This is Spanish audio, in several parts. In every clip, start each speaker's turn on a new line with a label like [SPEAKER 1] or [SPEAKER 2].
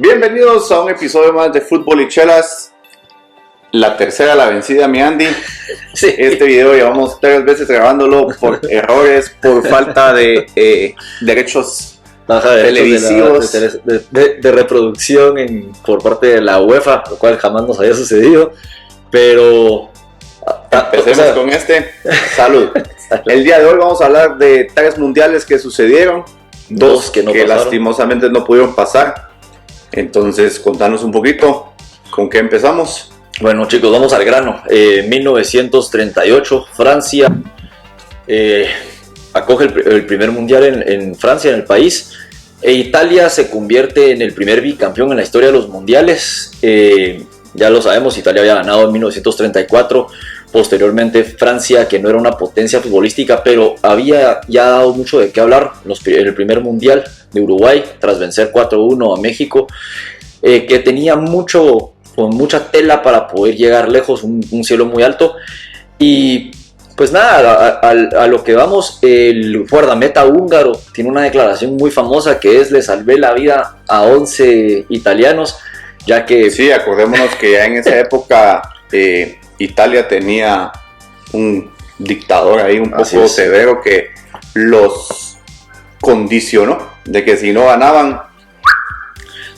[SPEAKER 1] Bienvenidos a un episodio más de Fútbol y Chelas. La tercera la vencida, mi Andy.
[SPEAKER 2] Sí.
[SPEAKER 1] Este video llevamos 3 veces grabándolo por errores, por falta de derechos televisivos.
[SPEAKER 2] De reproducción por parte de la UEFA, lo cual jamás nos había sucedido. Pero
[SPEAKER 1] empecemos con este. Salud. El día de hoy vamos a hablar de 3 mundiales que sucedieron, 2 que lastimosamente no pudieron pasar. Entonces, contanos un poquito, ¿con qué empezamos?
[SPEAKER 2] Bueno, chicos, vamos al grano. 1938, Francia acoge el primer mundial en Francia, en el país. Italia se convierte en el primer bicampeón en la historia de los mundiales. Ya lo sabemos, Italia había ganado en 1934. Posteriormente Francia, que no era una potencia futbolística, pero había ya dado mucho de qué hablar en el primer mundial de Uruguay, tras vencer 4-1 a México, que tenía mucha tela para poder llegar lejos, un cielo muy alto. Y pues nada, a lo que vamos, el guardameta húngaro tiene una declaración muy famosa que es: le salvé la vida a 11 italianos, ya que...
[SPEAKER 1] Sí, acordémonos que ya en esa época Italia tenía un dictador ahí un poco severo que los condicionó de que si no ganaban,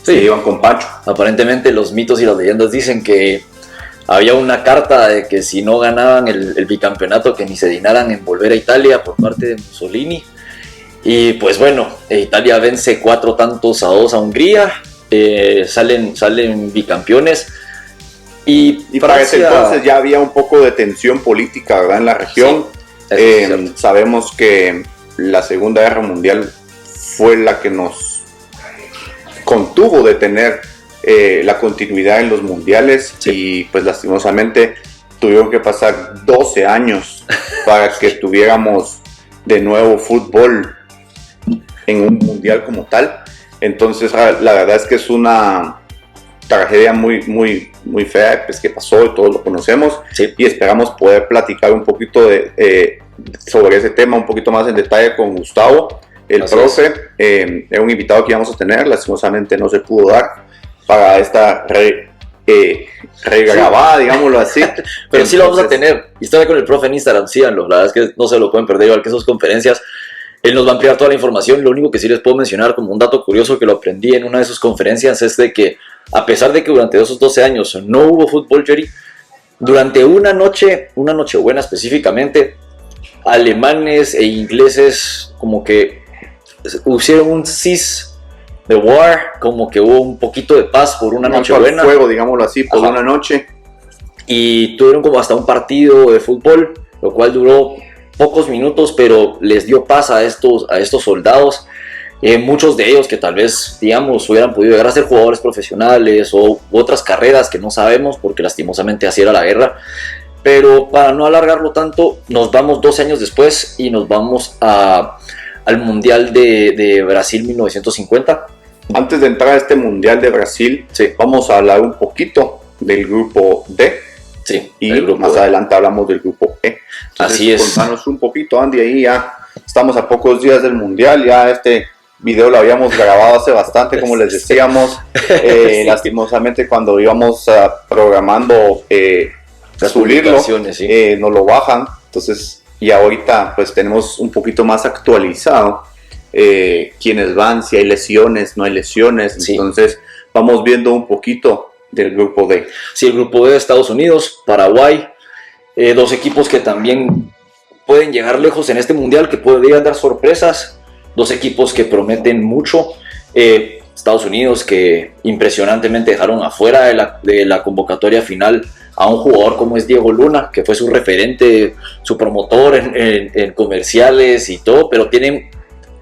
[SPEAKER 1] se iban con Pancho.
[SPEAKER 2] Aparentemente los mitos y las leyendas dicen que había una carta de que si no ganaban el bicampeonato, que ni se dignaran en volver a Italia por parte de Mussolini. Y pues bueno, Italia vence 4-2 a Hungría, salen bicampeones. Y
[SPEAKER 1] para ese entonces ya había un poco de tensión política, ¿verdad?, en la región. Sí, sabemos que la Segunda Guerra Mundial fue la que nos contuvo de tener la continuidad en los mundiales. Sí. Y pues lastimosamente tuvieron que pasar 12 años para que tuviéramos de nuevo fútbol en un mundial como tal. Entonces la verdad es que es una tragedia muy fea, pues, que pasó y todos lo conocemos. Sí. Y esperamos poder platicar un poquito sobre ese tema un poquito más en detalle con Gustavo, el profe. Era un invitado que íbamos a tener, lastimosamente no se pudo dar para esta regrabada, digámoslo así.
[SPEAKER 2] Pero entonces, sí lo vamos a tener. Historia con el profe en Instagram, síganlo, la verdad es que no se lo pueden perder, igual que sus conferencias. Él nos va a ampliar toda la información. Lo único que sí les puedo mencionar como un dato curioso que lo aprendí en una de sus conferencias es de que, a pesar de que durante esos 12 años no hubo fútbol, Jerry, durante una noche buena específicamente, alemanes e ingleses como que hicieron un cease de war, como que hubo un poquito de paz por una noche buena.
[SPEAKER 1] Fuego, digámoslo así, por una noche.
[SPEAKER 2] Y tuvieron como hasta un partido de fútbol, lo cual duró pocos minutos, pero les dio paz a estos soldados. Muchos de ellos que tal vez, digamos, hubieran podido llegar a ser jugadores profesionales o otras carreras que no sabemos, porque lastimosamente así era la guerra. Pero para no alargarlo tanto, nos vamos 12 años después y nos vamos al Mundial de Brasil 1950.
[SPEAKER 1] Antes de entrar a este Mundial de Brasil, vamos a hablar un poquito del grupo D.
[SPEAKER 2] Sí,
[SPEAKER 1] y más adelante hablamos del grupo E. Entonces,
[SPEAKER 2] así es.
[SPEAKER 1] Contanos un poquito, Andy, ahí ya estamos a pocos días del Mundial, ya este video lo habíamos grabado hace bastante, como les decíamos. Sí. Lastimosamente cuando íbamos programando subirlo, nos lo bajan. Entonces, y ahorita pues tenemos un poquito más actualizado quiénes van, si hay lesiones, no hay lesiones. Sí. Entonces vamos viendo un poquito del grupo D.
[SPEAKER 2] Sí, el grupo D de Estados Unidos, Paraguay, 2 equipos que también pueden llegar lejos en este mundial, que podrían dar sorpresas, 2 equipos que prometen mucho. Estados Unidos, que impresionantemente dejaron afuera de la convocatoria final a un jugador como es Diego Luna, que fue su referente, su promotor en comerciales y todo, pero tienen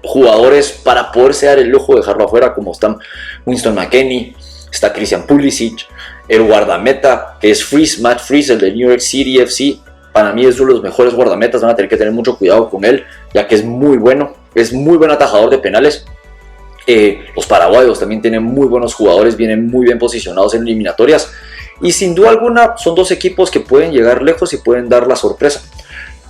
[SPEAKER 2] jugadores para poderse dar el lujo de dejarlo afuera, como están Winston McKennie, está Christian Pulisic, el guardameta que es Matt Freese, el de New York City FC. Para mí es uno de los mejores guardametas, van a tener que tener mucho cuidado con él, ya que es muy bueno, es muy buen atajador de penales. Los paraguayos también tienen muy buenos jugadores, vienen muy bien posicionados en eliminatorias, y sin duda alguna son 2 equipos que pueden llegar lejos y pueden dar la sorpresa.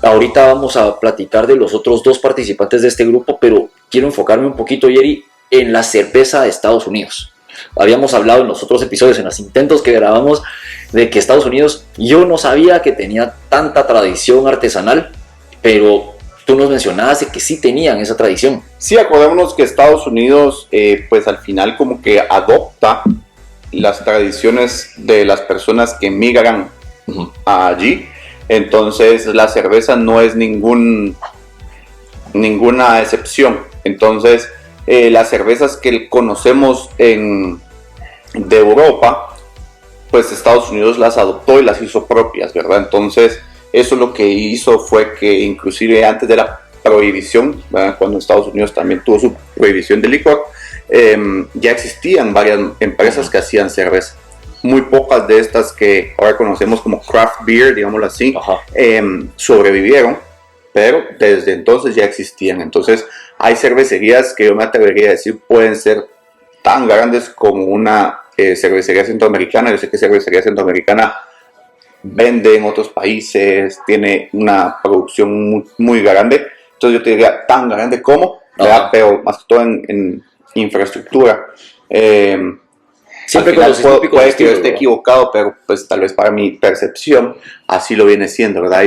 [SPEAKER 2] Ahorita vamos a platicar de los otros 2 participantes de este grupo, pero quiero enfocarme un poquito, Jerry, en la certeza de Estados Unidos. habíamos hablado en los otros episodios, en los intentos que grabamos, de que Estados Unidos, yo no sabía que tenía tanta tradición artesanal, pero tú nos mencionabas de que sí tenían esa tradición.
[SPEAKER 1] Sí, acordémonos que Estados Unidos, pues al final como que adopta las tradiciones de las personas que migran allí. Entonces la cerveza no es ninguna excepción. Entonces las cervezas que conocemos de Europa, pues Estados Unidos las adoptó y las hizo propias, ¿verdad? Entonces eso lo que hizo fue que inclusive antes de la prohibición, ¿verdad? Cuando Estados Unidos también tuvo su prohibición de licor, ya existían varias empresas que hacían cerveza. Muy pocas de estas que ahora conocemos como craft beer, digámoslo así, sobrevivieron, pero desde entonces ya existían. Entonces hay cervecerías que yo me atrevería a decir pueden ser tan grandes como una cervecería centroamericana. Yo sé que cervecería centroamericana vende en otros países, tiene una producción muy, muy grande. Entonces yo te diría tan grande como, pero más que todo en infraestructura.
[SPEAKER 2] Siempre
[SPEAKER 1] al final puede que yo esté equivocado, pero pues tal vez para mi percepción así lo viene siendo, ¿verdad?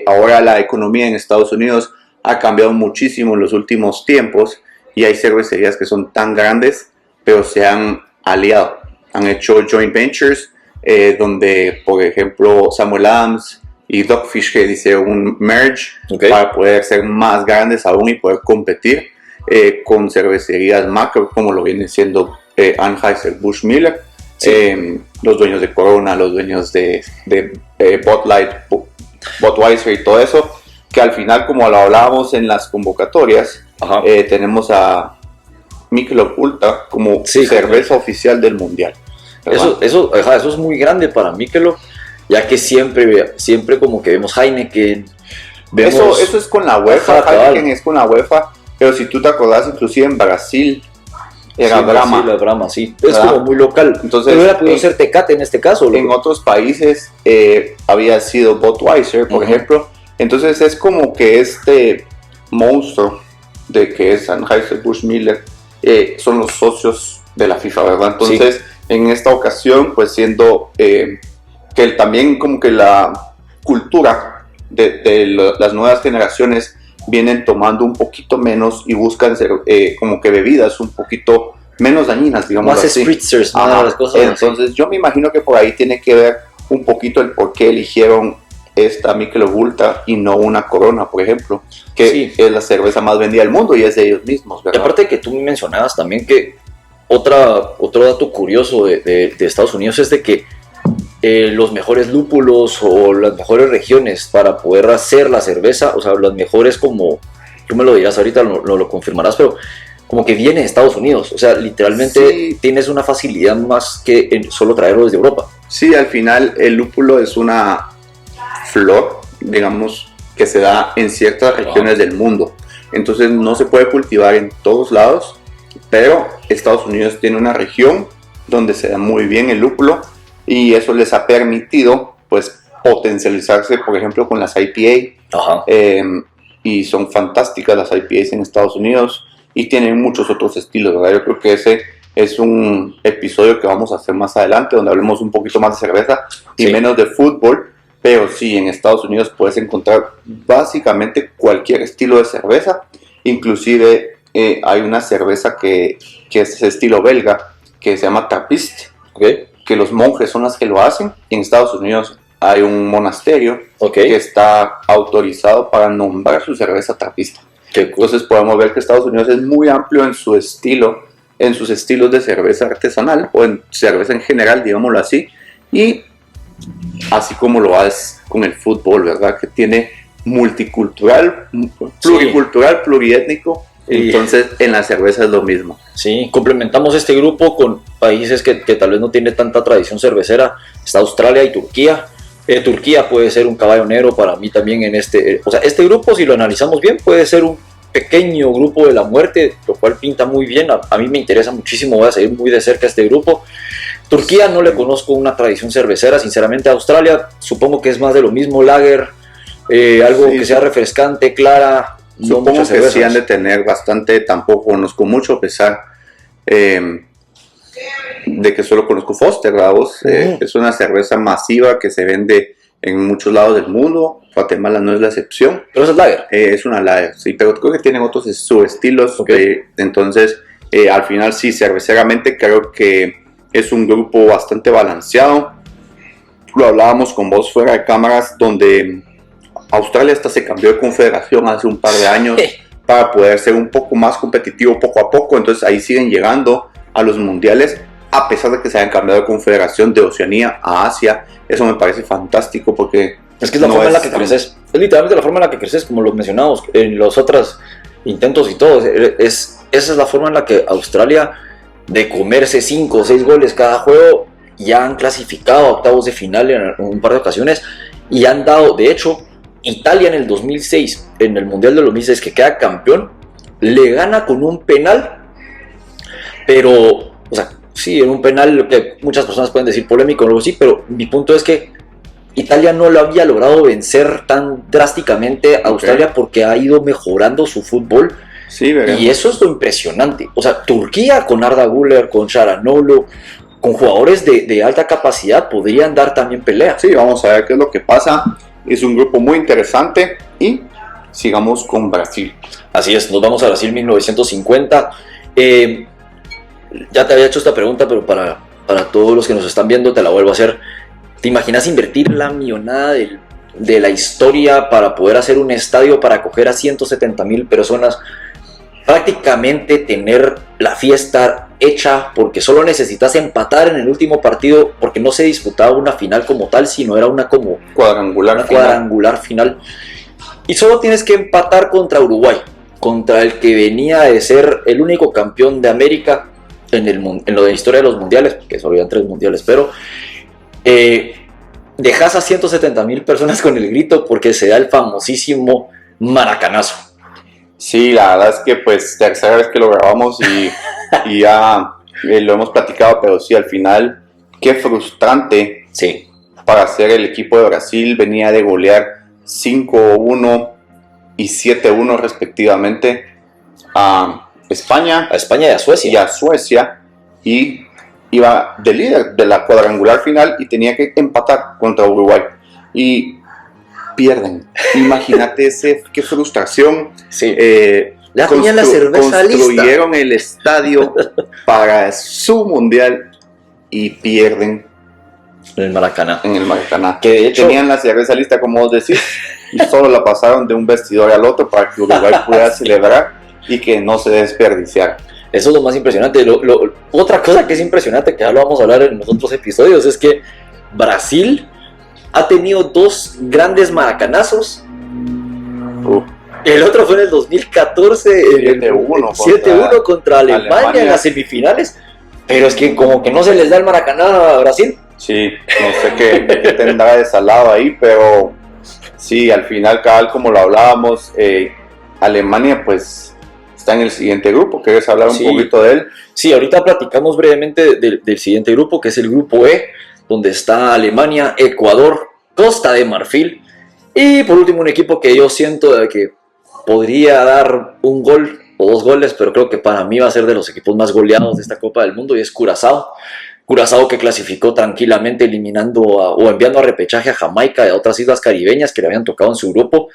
[SPEAKER 1] Ahora la economía en Estados Unidos ha cambiado muchísimo en los últimos tiempos y hay cervecerías que son tan grandes, pero se han aliado, han hecho joint ventures, donde por ejemplo Samuel Adams y Dogfish Head hicieron un merge para poder ser más grandes aún y poder competir con cervecerías macro como lo viene siendo Anheuser-Busch-Miller, los dueños de Corona, los dueños de Bud Light, Budweiser y todo eso, que al final, como lo hablábamos en las convocatorias, tenemos a Michelob Ultra como cerveza oficial del mundial.
[SPEAKER 2] Eso es muy grande para Michelob, ya que siempre como que vemos Heineken.
[SPEAKER 1] Eso es con la UEFA, Heineken es con la UEFA, pero si tú te acordás, inclusive en Brasil era Brahma.
[SPEAKER 2] Sí, la Brahma, sí. Es como muy local.
[SPEAKER 1] Entonces,
[SPEAKER 2] pero hubiera podido ser Tecate en este caso.
[SPEAKER 1] En otros países había sido Budweiser, por ejemplo. Entonces es como que este monstruo de que es Anheuser-Busch-Miller son los socios de la FIFA, ¿verdad? Entonces en esta ocasión, pues siendo que también como que la cultura de las nuevas generaciones vienen tomando un poquito menos y buscan ser como que bebidas un poquito menos dañinas, digamos
[SPEAKER 2] más
[SPEAKER 1] así.
[SPEAKER 2] spritzers, las cosas
[SPEAKER 1] entonces
[SPEAKER 2] así.
[SPEAKER 1] Yo me imagino que por ahí tiene que ver un poquito el por qué eligieron esta Michelob Ultra y no una Corona, por ejemplo, que es la cerveza más vendida del mundo y es de ellos mismos, ¿verdad?
[SPEAKER 2] Y aparte que tú me mencionabas también que otro dato curioso de Estados Unidos es de que los mejores lúpulos o las mejores regiones para poder hacer la cerveza, o sea, las mejores, como tú me lo dirás ahorita, no lo confirmarás, pero como que viene de Estados Unidos, o sea, literalmente tienes una facilidad más que en solo traerlo desde Europa.
[SPEAKER 1] Sí, al final el lúpulo es una flor, digamos, que se da en ciertas regiones del mundo, entonces no se puede cultivar en todos lados, pero Estados Unidos tiene una región donde se da muy bien el lúpulo y eso les ha permitido pues potencializarse, por ejemplo, con las IPA, y son fantásticas las IPAs en Estados Unidos y tienen muchos otros estilos, ¿verdad? Yo creo que ese es un episodio que vamos a hacer más adelante donde hablemos un poquito más de cerveza y menos de fútbol, pero sí, en Estados Unidos puedes encontrar básicamente cualquier estilo de cerveza, inclusive hay una cerveza que es estilo belga que se llama Trappist, que los monjes son los que lo hacen. En Estados Unidos hay un monasterio que está autorizado para nombrar su cerveza trappista. Entonces podemos ver que Estados Unidos es muy amplio en su estilo, en sus estilos de cerveza artesanal o en cerveza en general, digámoslo así, y así como lo hace con el fútbol, ¿verdad? Que tiene multicultural, pluricultural, pluriétnico. Entonces en la cerveza es lo mismo.
[SPEAKER 2] Sí, complementamos este grupo con países que tal vez no tienen tanta tradición cervecera. Está Australia y Turquía. Turquía puede ser un caballo negro para mí también en este grupo, si lo analizamos bien, puede ser un pequeño grupo de la muerte, lo cual pinta muy bien. A mí me interesa muchísimo, voy a seguir muy de cerca este grupo. Turquía no le conozco una tradición cervecera, sinceramente. Australia supongo que es más de lo mismo, lager, algo que sea refrescante, clara.
[SPEAKER 1] Supongo que sí han de tener bastante, tampoco conozco mucho, a pesar de que solo conozco Foster, ¿verdad vos? Es una cerveza masiva que se vende en muchos lados del mundo. Guatemala no es la excepción.
[SPEAKER 2] Pero es lager.
[SPEAKER 1] Es una lager, sí, pero creo que tienen otros subestilos.
[SPEAKER 2] Okay.
[SPEAKER 1] Entonces, al final sí, cerveceramente creo que es un grupo bastante balanceado. Lo hablábamos con vos fuera de cámaras, donde Australia hasta se cambió de confederación hace un par de años para poder ser un poco más competitivo poco a poco. Entonces ahí siguen llegando a los mundiales, a pesar de que se hayan cambiado de confederación de Oceanía a Asia. Eso me parece fantástico porque...
[SPEAKER 2] Es que es la forma en la que creces. Es literalmente la forma en la que creces, como lo mencionamos en los otros intentos y todo. Esa es la forma en la que Australia, de comerse 5 o 6 goles cada juego, ya han clasificado a octavos de final en un par de ocasiones y han dado, de hecho, Italia en el 2006, en el Mundial del 2006, que queda campeón, le gana con un penal, pero, o sea, sí, en un penal que muchas personas pueden decir polémico o algo así, pero mi punto es que Italia no lo había logrado vencer tan drásticamente a Australia porque ha ido mejorando su fútbol.
[SPEAKER 1] Sí,
[SPEAKER 2] y eso es lo impresionante. O sea, Turquía con Arda Güler, con Sharanoglu, con jugadores de alta capacidad podrían dar también pelea.
[SPEAKER 1] Sí, vamos a ver qué es lo que pasa. Es un grupo muy interesante y sigamos con Brasil.
[SPEAKER 2] Así es, nos vamos a Brasil 1950. Ya te había hecho esta pregunta, pero para todos los que nos están viendo te la vuelvo a hacer. ¿Te imaginas invertir la millonada de la historia para poder hacer un estadio para acoger a 170,000 personas? Prácticamente tener la fiesta hecha porque solo necesitas empatar en el último partido, porque no se disputaba una final como tal, sino era una como cuadrangular final. Y solo tienes que empatar contra Uruguay, contra el que venía de ser el único campeón de América en lo de la historia de los mundiales, porque solo habían 3 mundiales, pero dejas a 170,000 personas con el grito porque se da el famosísimo maracanazo.
[SPEAKER 1] Sí, la verdad es que pues tercera vez que lo grabamos y ya lo hemos platicado, pero sí, al final, qué frustrante.
[SPEAKER 2] Sí.
[SPEAKER 1] Para ser el equipo de Brasil, venía de golear 5-1 y 7-1 respectivamente a España.
[SPEAKER 2] A España y a Suecia.
[SPEAKER 1] Y a Suecia, y iba de líder de la cuadrangular final y tenía que empatar contra Uruguay. Y pierden. Imagínate qué frustración.
[SPEAKER 2] Sí. Ya tenían la cerveza lista.
[SPEAKER 1] Construyeron el estadio para su mundial y pierden.
[SPEAKER 2] En el Maracaná.
[SPEAKER 1] Que de hecho tenían la cerveza lista, como vos decís, y solo la pasaron de un vestidor al otro para que Uruguay pueda celebrar y que no se desperdiciara.
[SPEAKER 2] Eso es lo más impresionante. Otra cosa que es impresionante, que ya lo vamos a hablar en los otros episodios, es que Brasil ha tenido 2 grandes maracanazos. El otro fue en el 2014, 7-1 contra Alemania en las semifinales. Pero es que como que no se les da el Maracaná a Brasil.
[SPEAKER 1] Sí, no sé qué tendrá de salado ahí, pero sí, al final, cabal, como lo hablábamos, Alemania pues está en el siguiente grupo. ¿Quieres hablar un poquito de él?
[SPEAKER 2] Sí, ahorita platicamos brevemente del siguiente grupo, que es el grupo E, donde está Alemania, Ecuador, Costa de Marfil y por último un equipo que yo siento de que podría dar un gol o 2 goles, pero creo que para mí va a ser de los equipos más goleados de esta Copa del Mundo, y es Curazao. Curazao, que clasificó tranquilamente eliminando o enviando a repechaje a Jamaica y a otras islas caribeñas que le habían tocado en su grupo.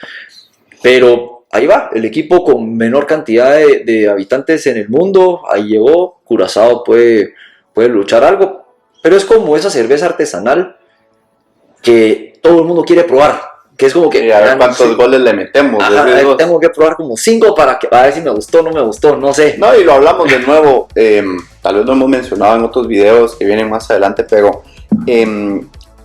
[SPEAKER 2] Pero ahí va, el equipo con menor cantidad de habitantes en el mundo, ahí llegó. Curazao puede luchar algo, pero es como esa cerveza artesanal que todo el mundo quiere probar, que es como que
[SPEAKER 1] a ver cuántos goles le metemos.
[SPEAKER 2] Ajá, tengo que probar como 5 para ver si me gustó o no me gustó, no sé.
[SPEAKER 1] No, y lo hablamos de nuevo, tal vez lo hemos mencionado en otros videos que vienen más adelante, pero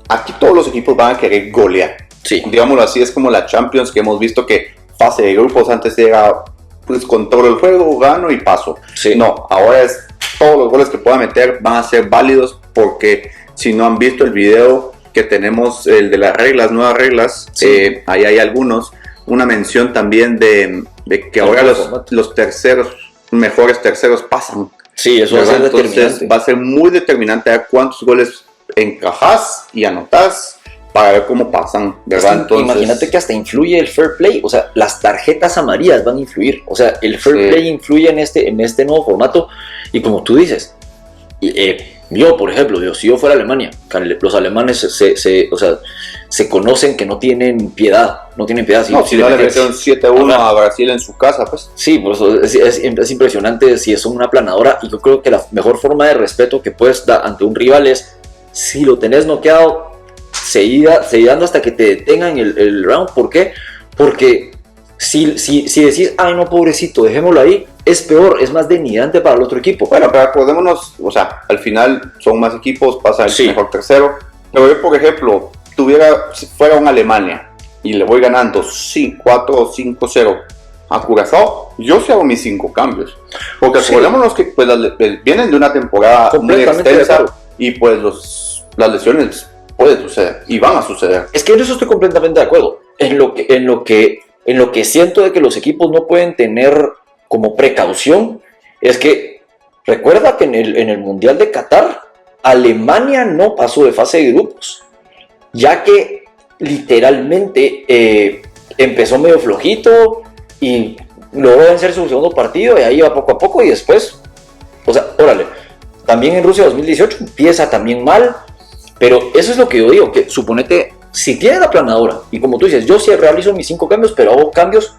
[SPEAKER 1] aquí todos los equipos van a querer golear.
[SPEAKER 2] Sí.
[SPEAKER 1] Digámoslo así, es como la Champions, que hemos visto que fase de grupos antes era pues controlo el juego, gano y paso.
[SPEAKER 2] Sí.
[SPEAKER 1] No, ahora es todos los goles que pueda meter van a ser válidos, porque si no han visto el video que tenemos, el de las reglas, nuevas reglas,
[SPEAKER 2] sí.
[SPEAKER 1] Ahí hay algunos, una mención también de que ahora los mejores terceros pasan.
[SPEAKER 2] Sí, eso va a ser determinante.
[SPEAKER 1] Entonces va a ser muy determinante a cuántos goles encajas y anotás para ver cómo pasan, ¿verdad? Entonces,
[SPEAKER 2] imagínate que hasta influye el fair play, o sea, las tarjetas amarillas van a influir, o sea, el fair play influye en este nuevo formato, y como tú dices, Yo, por ejemplo, si yo fuera Alemania, los alemanes se conocen que no tienen piedad. No tienen piedad.
[SPEAKER 1] Si le metieron 7-1 a Brasil en su casa, pues.
[SPEAKER 2] Sí, por eso es impresionante si es una aplanadora. Y yo creo que la mejor forma de respeto que puedes dar ante un rival es, si lo tenés noqueado, seguir dando hasta que te detengan el round. ¿Por qué? Porque si decís, ay no, pobrecito, dejémoslo ahí, es peor, es más denigrante para el otro equipo.
[SPEAKER 1] Bueno, pero acordémonos, o sea, al final son más equipos, pasa el mejor tercero. Pero yo, por ejemplo, si fuera una Alemania y le voy ganando 4 o 5-0 a Curazao, yo sí hago mis 5 cambios. Porque acordémonos que pues, vienen de una temporada muy extensa y pues las lesiones pueden suceder y van a suceder.
[SPEAKER 2] Es que en eso estoy completamente de acuerdo. En lo que siento de que los equipos no pueden tener como precaución es que recuerda que en el Mundial de Qatar Alemania no pasó de fase de grupos, ya que literalmente empezó medio flojito y logró vencer su segundo partido y ahí va poco a poco y después, o sea, órale, también en Rusia 2018 empieza también mal, pero eso es lo que yo digo, que suponete, si tiene la planadora y como tú dices, yo sí realizo mis 5 cambios, pero hago cambios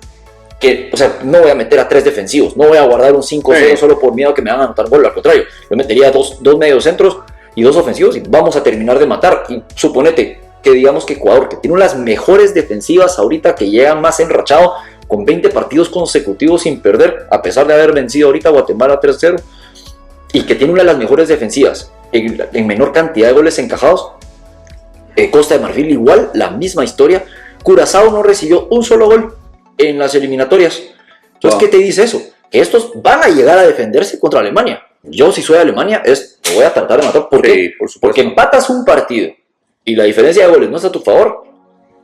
[SPEAKER 2] que, o sea, no voy a meter a 3 defensivos, no voy a guardar un 5-0 solo por miedo a que me hagan anotar gol, al contrario, yo metería dos medios centros y 2 ofensivos y vamos a terminar de matar. Y suponete que digamos que Ecuador, que tiene una de las mejores defensivas ahorita, que llega más enrachado con 20 partidos consecutivos sin perder, a pesar de haber vencido ahorita a Guatemala 3-0, y que tiene una de las mejores defensivas en menor cantidad de goles encajados. Costa de Marfil igual, la misma historia. Curazao no recibió un solo gol en las eliminatorias. Entonces, ¿qué te dice eso? Que estos van a llegar a defenderse contra Alemania. Yo, si soy Alemania, te voy a tratar de matar. ¿Por qué? Porque empatas un partido y la diferencia de goles no está a tu favor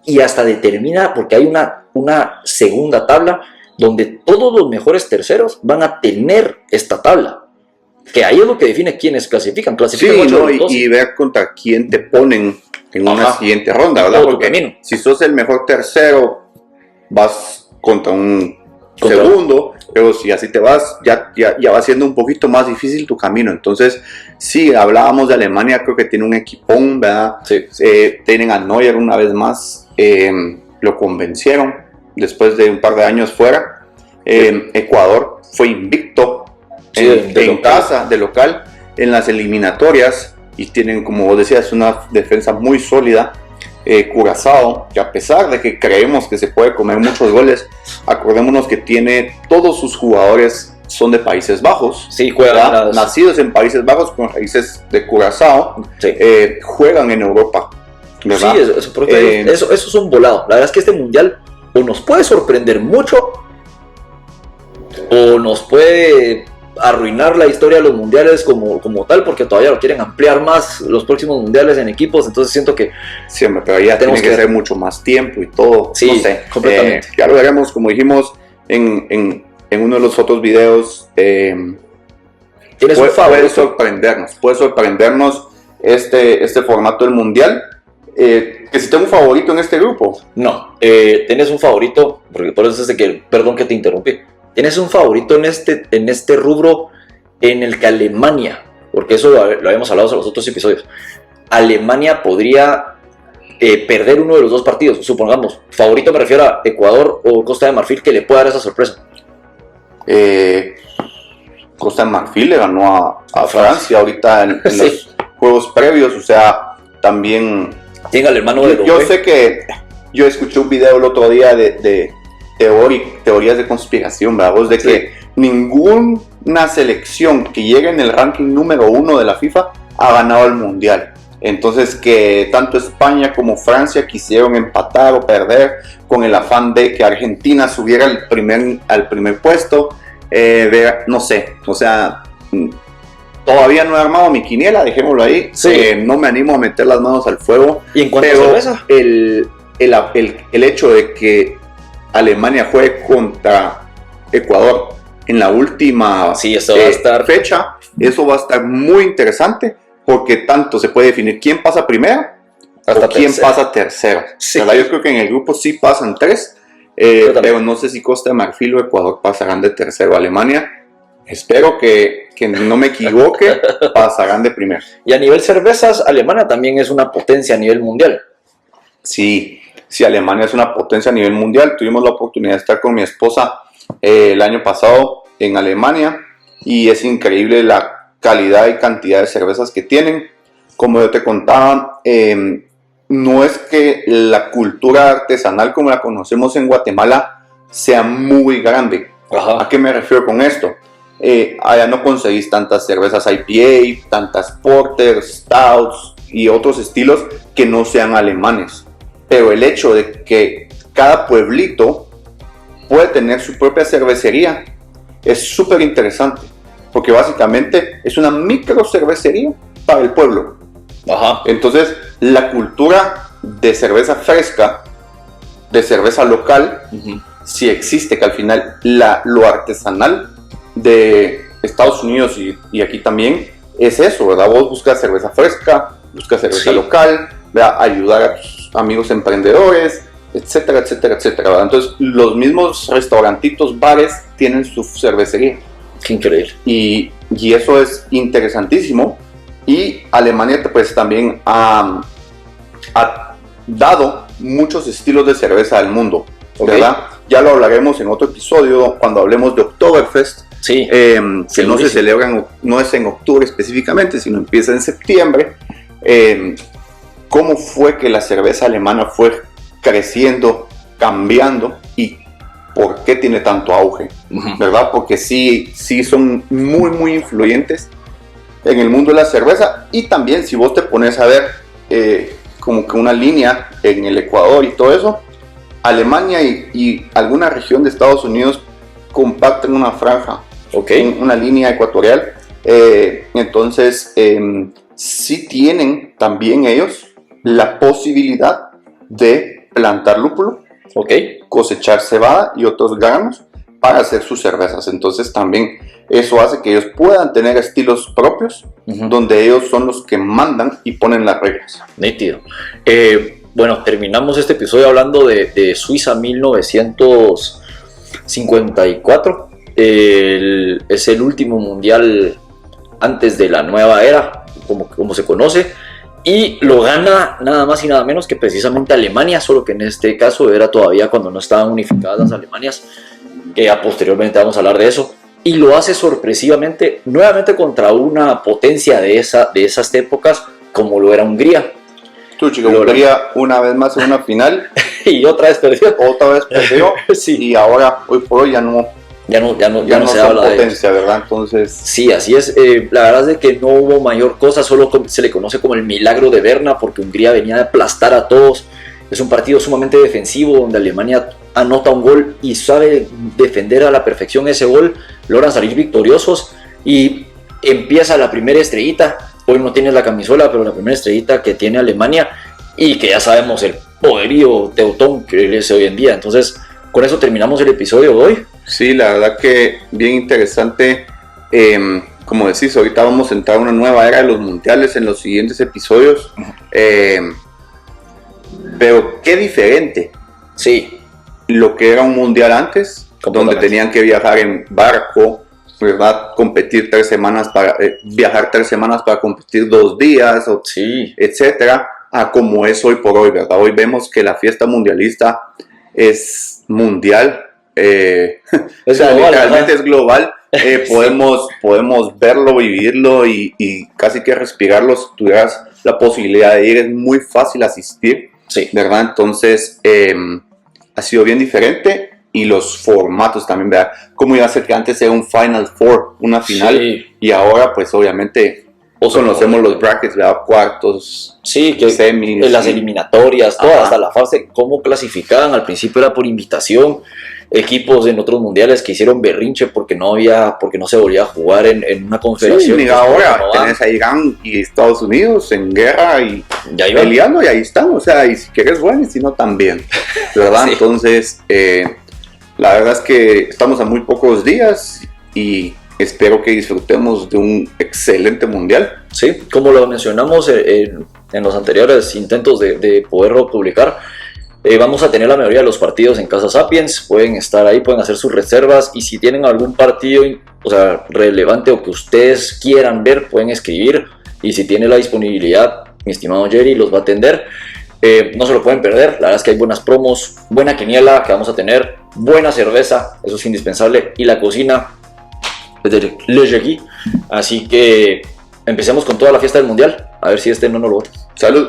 [SPEAKER 2] y hasta determina, porque hay una segunda tabla donde todos los mejores terceros van a tener esta tabla. Que ahí es lo que define quiénes clasifican.
[SPEAKER 1] Y ver contra quién te ponen en una siguiente ronda, ¿verdad? Porque si sos el mejor tercero, vas contra un segundo, pero si así te vas, ya va siendo un poquito más difícil tu camino. Entonces, sí, hablábamos de Alemania, creo que tiene un equipón, ¿verdad?
[SPEAKER 2] Sí.
[SPEAKER 1] Tienen a Neuer una vez más, lo convencieron después de un par de años fuera. Ecuador fue invicto en casa, de local, en las eliminatorias, y tienen, como vos decías, una defensa muy sólida. Curazao, que a pesar de que creemos que se puede comer muchos goles, acordémonos que tiene todos sus jugadores son de Países Bajos,
[SPEAKER 2] sí, juegan
[SPEAKER 1] nacidos en Países Bajos con raíces de Curazao,
[SPEAKER 2] sí.
[SPEAKER 1] Juegan en Europa, ¿verdad?
[SPEAKER 2] Sí, eso es un volado. La verdad es que este mundial o nos puede sorprender mucho o nos puede arruinar la historia de los mundiales como tal, porque todavía lo quieren ampliar más los próximos mundiales en equipos. Entonces siento que
[SPEAKER 1] siempre, pero ya tenemos que ser mucho más tiempo y todo.
[SPEAKER 2] Sí, no sé, completamente.
[SPEAKER 1] Ya lo veremos, como dijimos en uno de los otros videos. Puede sorprendernos este formato del mundial. Que si tengo un favorito en este grupo.
[SPEAKER 2] No, tienes un favorito, porque por eso es que, perdón que te interrumpí. Tienes un favorito en este rubro en el que Alemania, porque eso lo habíamos hablado en los otros episodios, Alemania podría perder uno de los 2 partidos. Supongamos, favorito me refiero a Ecuador o Costa de Marfil, que le pueda dar esa sorpresa.
[SPEAKER 1] Costa de Marfil le ganó a Francia ahorita en los juegos previos, o sea, también...
[SPEAKER 2] Tiene al hermano de
[SPEAKER 1] Yo sé que yo escuché un video el otro día de teorías de conspiración, ¿verdad? De que ninguna selección que llegue en el ranking número 1 de la FIFA ha ganado el mundial. Entonces, que tanto España como Francia quisieron empatar o perder con el afán de que Argentina subiera al primer puesto. No sé, o sea, todavía no he armado mi quiniela, dejémoslo ahí.
[SPEAKER 2] Sí.
[SPEAKER 1] No me animo a meter las manos al fuego.
[SPEAKER 2] ¿Y en cuanto a cerveza?
[SPEAKER 1] El hecho de que Alemania juegue contra Ecuador en la última fecha, eso va a estar muy interesante, porque tanto se puede definir quién pasa primero o quién pasa tercero.
[SPEAKER 2] Sí.
[SPEAKER 1] Yo creo que en el grupo sí pasan 3, pero no sé si Costa de Marfil o Ecuador pasarán de tercero. Alemania espero que no me equivoque, pasarán de primero.
[SPEAKER 2] Y a nivel cervezas, Alemania también es una potencia a nivel mundial.
[SPEAKER 1] Sí, Alemania es una potencia a nivel mundial. Tuvimos la oportunidad de estar con mi esposa el año pasado en Alemania y es increíble la calidad y cantidad de cervezas que tienen. Como yo te contaba, no es que la cultura artesanal como la conocemos en Guatemala sea muy grande.
[SPEAKER 2] Ajá.
[SPEAKER 1] ¿A qué me refiero con esto? Allá no conseguís tantas cervezas IPA, tantas porters, stouts y otros estilos que no sean alemanes. Pero el hecho de que cada pueblito puede tener su propia cervecería es súper interesante, porque básicamente es una micro cervecería para el pueblo.
[SPEAKER 2] Ajá.
[SPEAKER 1] Entonces, la cultura de cerveza fresca, de cerveza local, sí existe, que al final lo artesanal de Estados Unidos y aquí también es eso, ¿verdad? Vos buscas cerveza fresca, buscas cerveza local, ¿verdad? Ayudar a tus amigos emprendedores, etcétera, etcétera, etcétera, ¿verdad? Entonces, los mismos restaurantitos, bares, tienen su cervecería.
[SPEAKER 2] Qué increíble.
[SPEAKER 1] Y eso es interesantísimo. Y Alemania pues también ha dado muchos estilos de cerveza al mundo, ¿verdad? Ya lo hablaremos en otro episodio cuando hablemos de Oktoberfest, que no se celebra, no es en octubre específicamente, sino empieza en septiembre. Cómo fue que la cerveza alemana fue creciendo, cambiando y por qué tiene tanto auge, ¿verdad? Porque sí son muy, muy influyentes en el mundo de la cerveza. Y también si vos te pones a ver como que una línea en el Ecuador y todo eso, Alemania y alguna región de Estados Unidos comparten una franja, una línea ecuatorial. Entonces sí tienen también ellos la posibilidad de plantar lúpulo, cosechar cebada y otros granos para hacer sus cervezas. Entonces también eso hace que ellos puedan tener estilos propios, donde ellos son los que mandan y ponen las reglas.
[SPEAKER 2] Nítido. Bueno, terminamos este episodio hablando de Suiza 1954. Es el último mundial antes de la nueva era, como se conoce. Y lo gana nada más y nada menos que precisamente Alemania, solo que en este caso era todavía cuando no estaban unificadas las Alemanias, que ya posteriormente vamos a hablar de eso. Y lo hace sorpresivamente, nuevamente contra una potencia de esas épocas, como lo era Hungría.
[SPEAKER 1] Hungría una vez más en una final.
[SPEAKER 2] Y otra vez perdió.
[SPEAKER 1] Sí. Y ahora, hoy por hoy, ya no se habla de potencia, ¿verdad? Entonces...
[SPEAKER 2] Sí, así es. La verdad es de que no hubo mayor cosa, solo se le conoce como el milagro de Berna, porque Hungría venía de aplastar a todos. Es un partido sumamente defensivo, donde Alemania anota un gol y sabe defender a la perfección ese gol, logran salir victoriosos y empieza la primera estrellita. Hoy no tienes la camisola, pero la primera estrellita que tiene Alemania y que ya sabemos el poderío teutón que es hoy en día. Entonces, con eso terminamos el episodio de hoy.
[SPEAKER 1] Sí, la verdad que bien interesante. Como decís, ahorita vamos a entrar a una nueva era de los mundiales en los siguientes episodios. Pero qué diferente.
[SPEAKER 2] Sí.
[SPEAKER 1] Lo que era un mundial antes, donde tenían que viajar en barco, ¿verdad? Competir 3 semanas viajar 3 semanas para competir 2 días, etcétera, a como es hoy por hoy, ¿verdad? Hoy vemos que la fiesta mundialista es mundial, realmente es global. Podemos verlo, vivirlo y casi que respirarlo. Si tuvieras la posibilidad de ir, es muy fácil asistir, ¿verdad? Entonces ha sido bien diferente. Y los formatos también, ¿verdad? Como iba a ser que antes era un Final Four, una final, y ahora pues obviamente conocemos los brackets, ¿verdad? Cuartos, semis,
[SPEAKER 2] las eliminatorias, todas, hasta la fase, cómo clasificaban. Al principio era por invitación, equipos en otros mundiales que hicieron berrinche porque no se volvía a jugar en una confederación.
[SPEAKER 1] Sí, mira, ahora tenés a Irán y Estados Unidos en guerra y peleando, y ahí están, o sea, y si quieres bueno y si no también, ¿verdad? Entonces, la verdad es que estamos a muy pocos días y espero que disfrutemos de un excelente mundial.
[SPEAKER 2] Sí, como lo mencionamos en los anteriores intentos de poderlo publicar, vamos a tener la mayoría de los partidos en Casa Sapiens. Pueden estar ahí, pueden hacer sus reservas, y si tienen algún partido o sea, relevante o que ustedes quieran ver, pueden escribir, y si tiene la disponibilidad, mi estimado Jerry los va a atender. No se lo pueden perder, la verdad es que hay buenas promos, buena quiniela que vamos a tener, buena cerveza, eso es indispensable, y la cocina es de Le Jegui. Así que empecemos con toda la fiesta del mundial, a ver si no nos lo bota.
[SPEAKER 1] Salud.